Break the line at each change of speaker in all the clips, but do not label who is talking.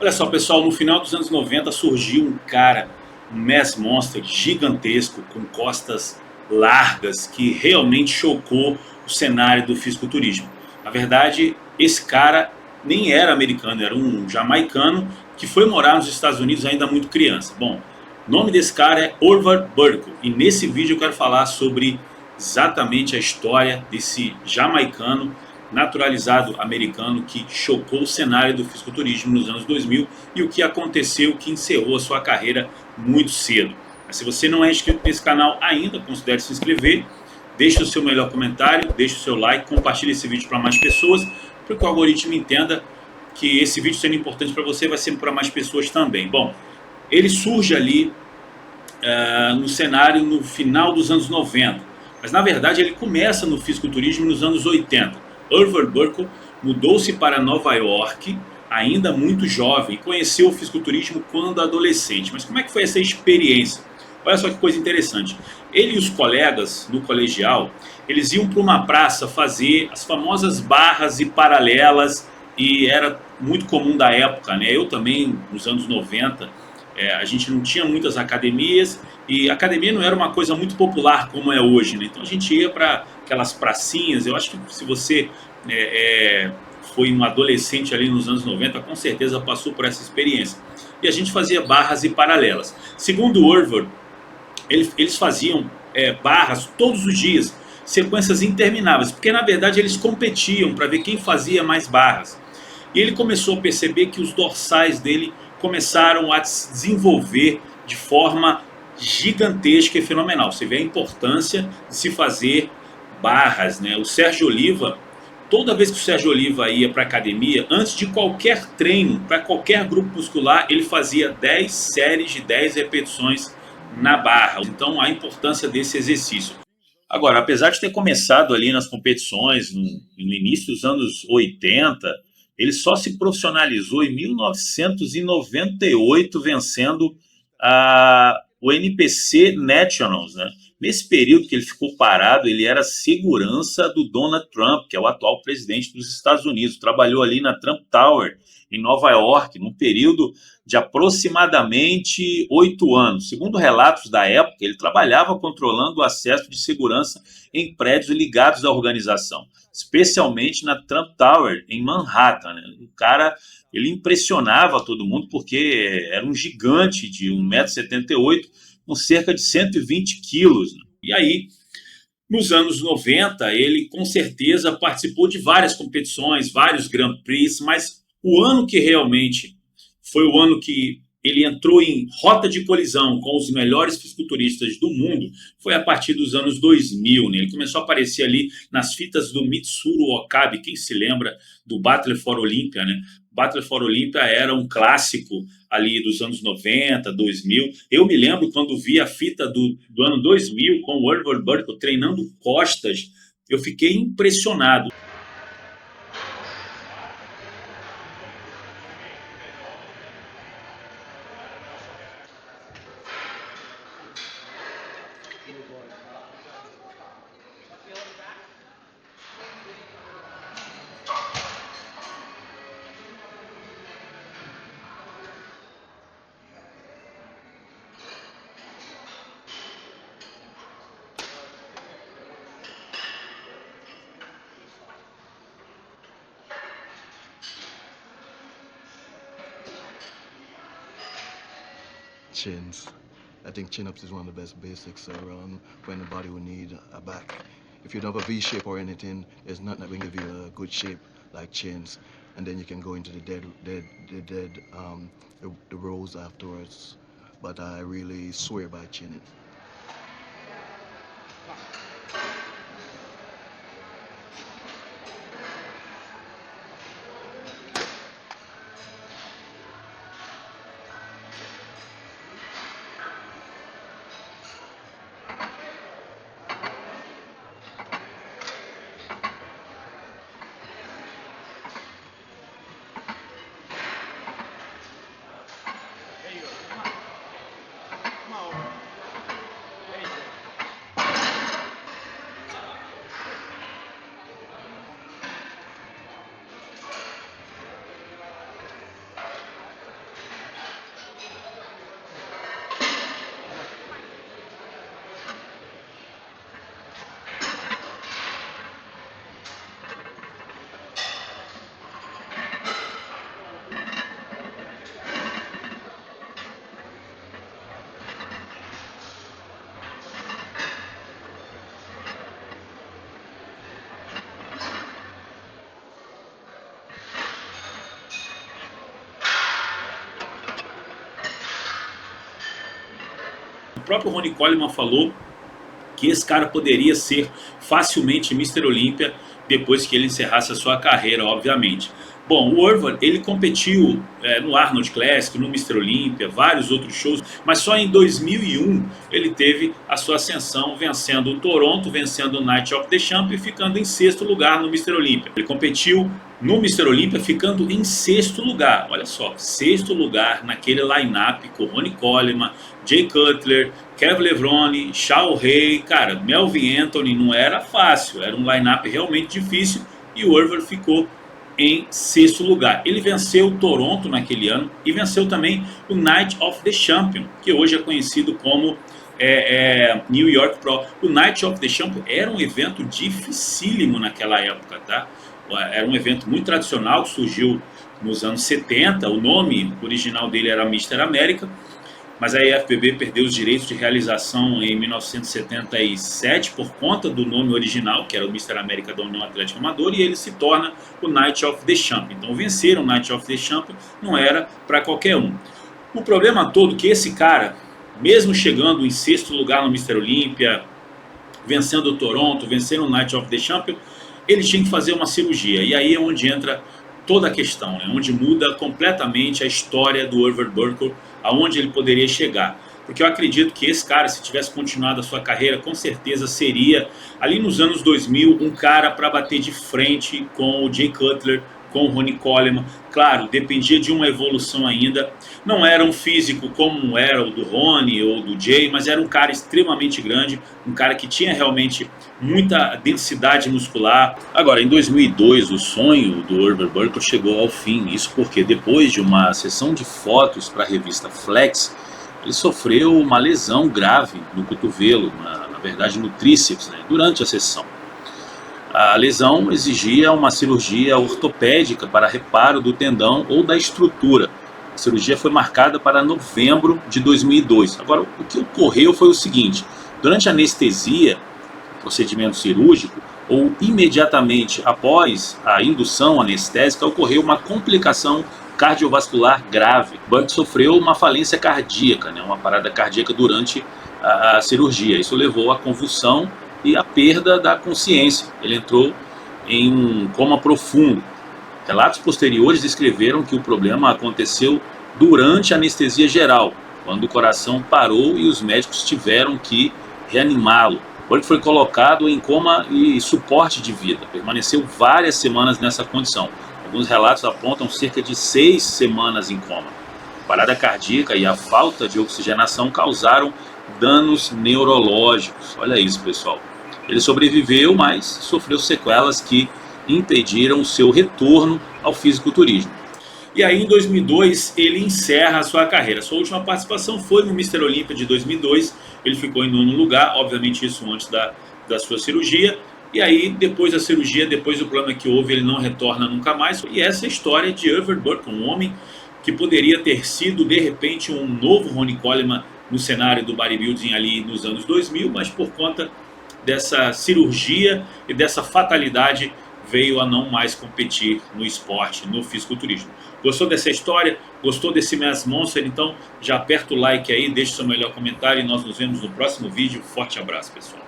Olha só, pessoal, no final dos anos 90 surgiu um cara, um mass monster gigantesco, com costas largas, que realmente chocou o cenário do fisiculturismo. Na verdade, esse cara nem era americano, era um jamaicano que foi morar nos Estados Unidos ainda muito criança. Bom, o nome desse cara é Orvar Burko, e nesse vídeo eu quero falar sobre exatamente a história desse jamaicano naturalizado americano que chocou o cenário do fisiculturismo nos anos 2000 e o que aconteceu que encerrou a sua carreira muito cedo. Mas se você não é inscrito nesse canal ainda, considere se inscrever, deixe o seu melhor comentário, deixe o seu like, compartilhe esse vídeo para mais pessoas, para que o algoritmo entenda que esse vídeo sendo importante para você vai ser para mais pessoas também. Bom, ele surge ali no cenário no final dos anos 90. Mas na verdade ele começa no fisiculturismo nos anos 80. Orvar Burko mudou-se para Nova York, ainda muito jovem, e conheceu o fisiculturismo quando adolescente. Mas como é que foi essa experiência? Olha só que coisa interessante. Ele e os colegas no colegial, eles iam para uma praça fazer as famosas barras e paralelas, e era muito comum da época, né? Eu também, nos anos 90, a gente não tinha muitas academias e a academia não era uma coisa muito popular como é hoje, né? Então a gente ia para aquelas pracinhas. Eu acho que se você foi um adolescente ali nos anos 90, com certeza passou por essa experiência. E a gente fazia barras e paralelas. Segundo o Orvar, eles faziam barras todos os dias, sequências intermináveis, porque na verdade eles competiam para ver quem fazia mais barras. E ele começou a perceber que os dorsais dele começaram a se desenvolver de forma gigantesca e fenomenal. Você vê a importância de se fazer barras, né? O Sérgio Oliva, toda vez que o Sérgio Oliva ia para a academia, antes de qualquer treino, para qualquer grupo muscular, ele fazia 10 séries de 10 repetições na barra. Então a importância desse exercício. Agora, apesar de ter começado ali nas competições no início dos anos 80, ele só se profissionalizou em 1998, vencendo o NPC Nationals, né? Nesse período que ele ficou parado, ele era segurança do Donald Trump, que é o atual presidente dos Estados Unidos. Trabalhou ali na Trump Tower, em Nova York, num período de aproximadamente 8 anos. Segundo relatos da época, ele trabalhava controlando o acesso de segurança em prédios ligados à organização, especialmente na Trump Tower, em Manhattan, né? O cara, ele impressionava todo mundo porque era um gigante de 1,78 m, com cerca de 120 quilos. Né? E aí, nos anos 90, ele com certeza participou de várias competições, vários Grand Prix, mas o ano que realmente foi o ano que ele entrou em rota de colisão com os melhores fisiculturistas do mundo foi a partir dos anos 2000. Né? Ele começou a aparecer ali nas fitas do Mitsuru Okabe. Quem se lembra do Battle for Olympia, né? Battle for Olympia era um clássico ali dos anos 90, 2000. Eu me lembro quando vi a fita do ano 2000 com o Orvar Burko treinando costas, eu fiquei impressionado.
Chins. I think chin-ups is one of the best basics around when the body will need a back. If you don't have a V shape or anything, there's nothing that will give you a good shape like chins. And then you can go into the rows afterwards. But I really swear by chinning.
O próprio Ronnie Coleman falou que esse cara poderia ser facilmente Mr. Olympia depois que ele encerrasse a sua carreira, obviamente. Bom, o Orvar, ele competiu no Arnold Classic, no Mr. Olympia, vários outros shows, mas só em 2001 ele teve a sua ascensão vencendo o Toronto, vencendo o Night of the Champ e ficando em sexto lugar no Mr. Olympia. Ele competiu no Mr. Olympia ficando em sexto lugar, olha só, sexto lugar naquele line-up com Ronnie Coleman, Jay Cutler, Kev Levrone, Shaw Ray, cara, Melvin Anthony, não era fácil, era um line-up realmente difícil e o Orvar ficou em sexto lugar. Ele venceu o Toronto naquele ano e venceu também o Night of the Champion, que hoje é conhecido como New York Pro. O Night of the Champion era um evento dificílimo naquela época, tá? Era um evento muito tradicional que surgiu nos anos 70, o nome original dele era Mr. América, mas a IFBB perdeu os direitos de realização em 1977 por conta do nome original, que era o Mr. América da União Atlética Amadora, e ele se torna o Night of the Champion. Então vencer o Night of the Champion não era para qualquer um. O problema todo é que esse cara, mesmo chegando em sexto lugar no Mr. Olympia, vencendo o Toronto, vencendo o Night of the Champion, ele tinha que fazer uma cirurgia. E aí é onde entra toda a questão, né? Onde muda completamente a história do Orvar Burkle, aonde ele poderia chegar. Porque eu acredito que esse cara, se tivesse continuado a sua carreira, com certeza seria, ali nos anos 2000, um cara para bater de frente com o Jay Cutler, com o Ronnie Coleman. Claro, dependia de uma evolução ainda. Não era um físico como era o do Ronnie ou do Jay, mas era um cara extremamente grande, um cara que tinha realmente muita densidade muscular. Agora, em 2002, o sonho do Orvar Burkle chegou ao fim. Isso porque depois de uma sessão de fotos para a revista Flex, ele sofreu uma lesão grave no cotovelo, na verdade no tríceps, né, durante a sessão. A lesão exigia uma cirurgia ortopédica para reparo do tendão ou da estrutura. A cirurgia foi marcada para novembro de 2002. Agora, o que ocorreu foi o seguinte: durante a anestesia, procedimento cirúrgico, ou imediatamente após a indução anestésica, ocorreu uma complicação cardiovascular grave. Burke sofreu uma falência cardíaca, né, uma parada cardíaca durante a cirurgia. Isso levou à convulsão e a perda da consciência. Ele entrou em um coma profundo. Relatos posteriores descreveram que o problema aconteceu durante a anestesia geral, quando o coração parou e os médicos tiveram que reanimá-lo. Burke foi colocado em coma e suporte de vida. Permaneceu várias semanas nessa condição. Alguns relatos apontam cerca de 6 semanas em coma. A parada cardíaca e a falta de oxigenação causaram danos neurológicos. Olha isso, pessoal. Ele sobreviveu, mas sofreu sequelas que impediram o seu retorno ao fisiculturismo. E aí, em 2002, ele encerra a sua carreira. Sua última participação foi no Mr. Olympia de 2002. Ele ficou em 9º lugar, obviamente isso antes da sua cirurgia. E aí, depois da cirurgia, depois do problema que houve, ele não retorna nunca mais. E essa é a história de Orvar Burkle, um homem que poderia ter sido, de repente, um novo Ronnie Coleman no cenário do bodybuilding ali nos anos 2000, mas por conta dessa cirurgia e dessa fatalidade veio a não mais competir no esporte, no fisiculturismo. Gostou dessa história? Gostou desse Mass Monster? Então já aperta o like aí, deixa o seu melhor comentário e nós nos vemos no próximo vídeo. Forte abraço, pessoal.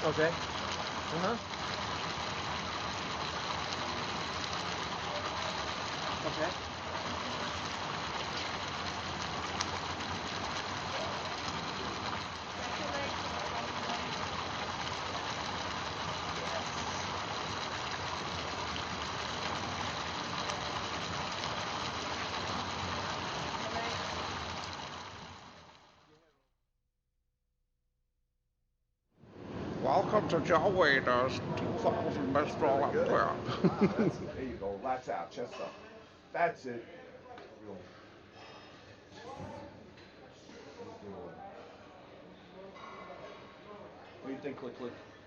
Okay. Uh-huh. Okay.
Welcome to Joe Wader's 2000 Best Roll Up Club.
There you go. Lights out. Chest up. That's it. Real. you think, Click Click?